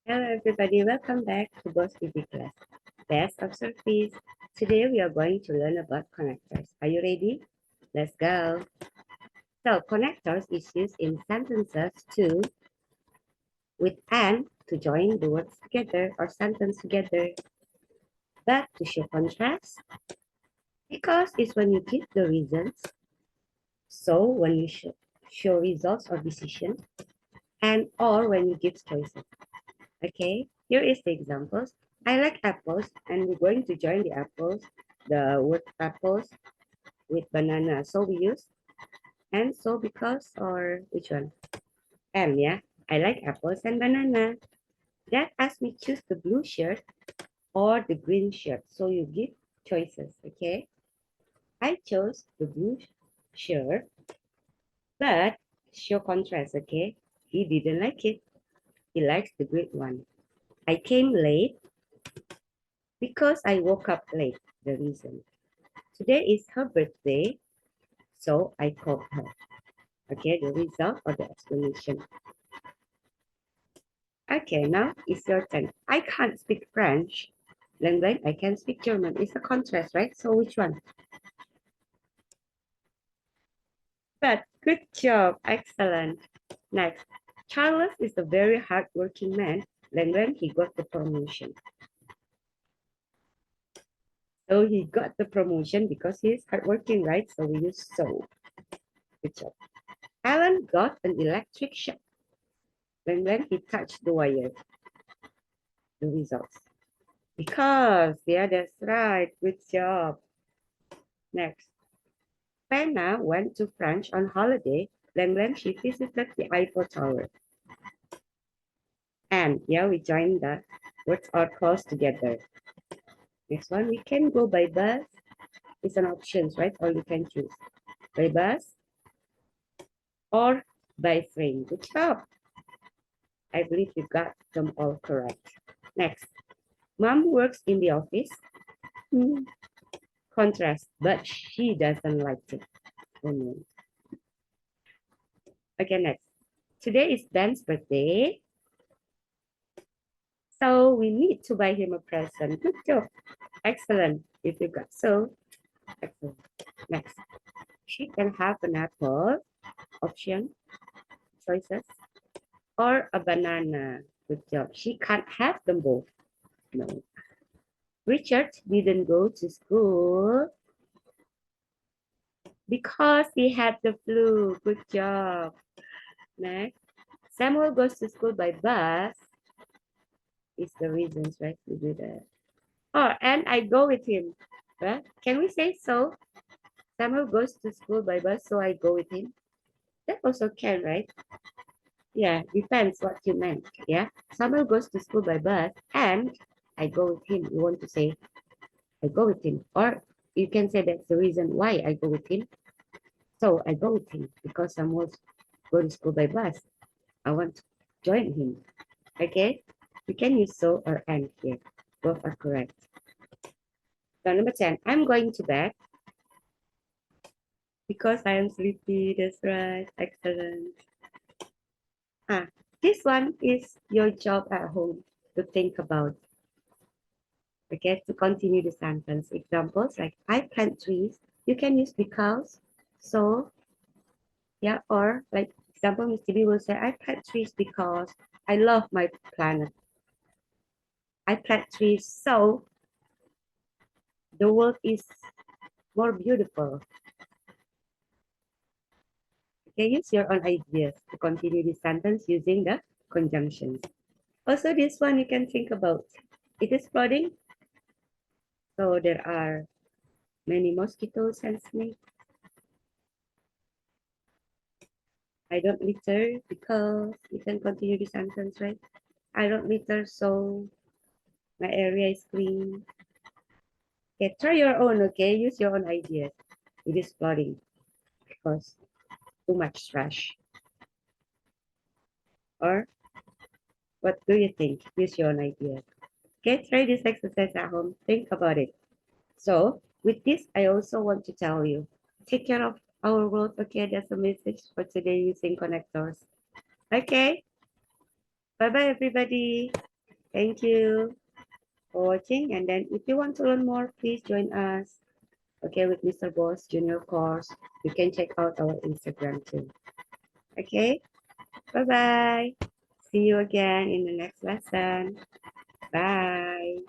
Hello everybody, welcome back to Boss TV class. Best observe please. Today we are going to learn about connectors. Are you ready? Let's go. So connectors is used in sentences to with and to join the words together or sentence together, but to show contrast because it's when you give the reasons. So when you show results or decision, and or when you give choices. Okay, here is the examples. I like apples, and we're going to join the apples, the word apples with banana. So we use and so because or which one? And yeah, I like apples and banana. That asked me choose the blue shirt or the green shirt. So you give choices, okay? I chose the blue shirt, but show contrast, okay? He didn't like it. He likes the green one. I came late because I woke up late. The reason. Today is her birthday, so I called her. Okay, the result or the explanation. Okay, now it's your turn. I can't speak French. Then I can speak German. It's a contrast, right? So which one? But good job. Excellent. Next. Charles is a very hardworking man. Then when he got the promotion. So he got the promotion because he's hardworking, right? So we use so. Good job. Alan got an electric shock. Then when he touched the wire, the results. Because, yeah, that's right. Good job. Next. Penna went to France on holiday then when she visited the Eiffel Tower. And, yeah, we joined the words or clause together. Next one, we can go by bus. It's an option, right? Or you can choose by bus or by train. Good job. I believe you got them all correct. Next. Mom works in the office. Contrast, but she doesn't like it. Oh, no. Okay, next. Today is Ben's birthday. So we need to buy him a present. Good job. Excellent. If you got so, excellent. Next. She can have an apple, option, choices, or a banana. Good job. She can't have them both. No. Richard didn't go to school because he had the flu. Good job. Next. Samuel goes to school by bus. Is the reasons, right? We do that. Oh, and I go with him. Right? Can we say so? Samuel goes to school by bus, so I go with him. That also can, right? Yeah, depends what you meant. Yeah. Samuel goes to school by bus and I go with him. You want to say I go with him. Or you can say that's the reason why I go with him. So I go with him because Samuel's going to school by bus. I want to join him. Okay? You can use so or and here. Both are correct. So number 10, I'm going to bed because I am sleepy. That's right. Excellent. This one is your job at home to think about. Okay, to continue the sentence. Examples like I plant trees. You can use because, so, yeah, or like example, Mr. B will say, I plant trees because I love my planet. I plant trees so the world is more beautiful. Okay, use your own ideas to continue the sentence using the conjunctions. Also, this one you can think about. It is flooding, so there are many mosquitoes and snakes. I don't litter because you can continue the sentence, right? I don't litter, so my area is clean. Okay, try your own, okay? Use your own ideas. It is flooding because too much trash. Or what do you think? Use your own ideas. Okay, try this exercise at home. Think about it. So with this, I also want to tell you, take care of our world. Okay, that's a message for today using connectors. Okay, bye-bye everybody. Thank you for watching. And then if you want to learn more, please join us. Okay, with Mr. Boss Junior course. You can check out our Instagram too. Okay, bye-bye. See you again in the next lesson. Bye.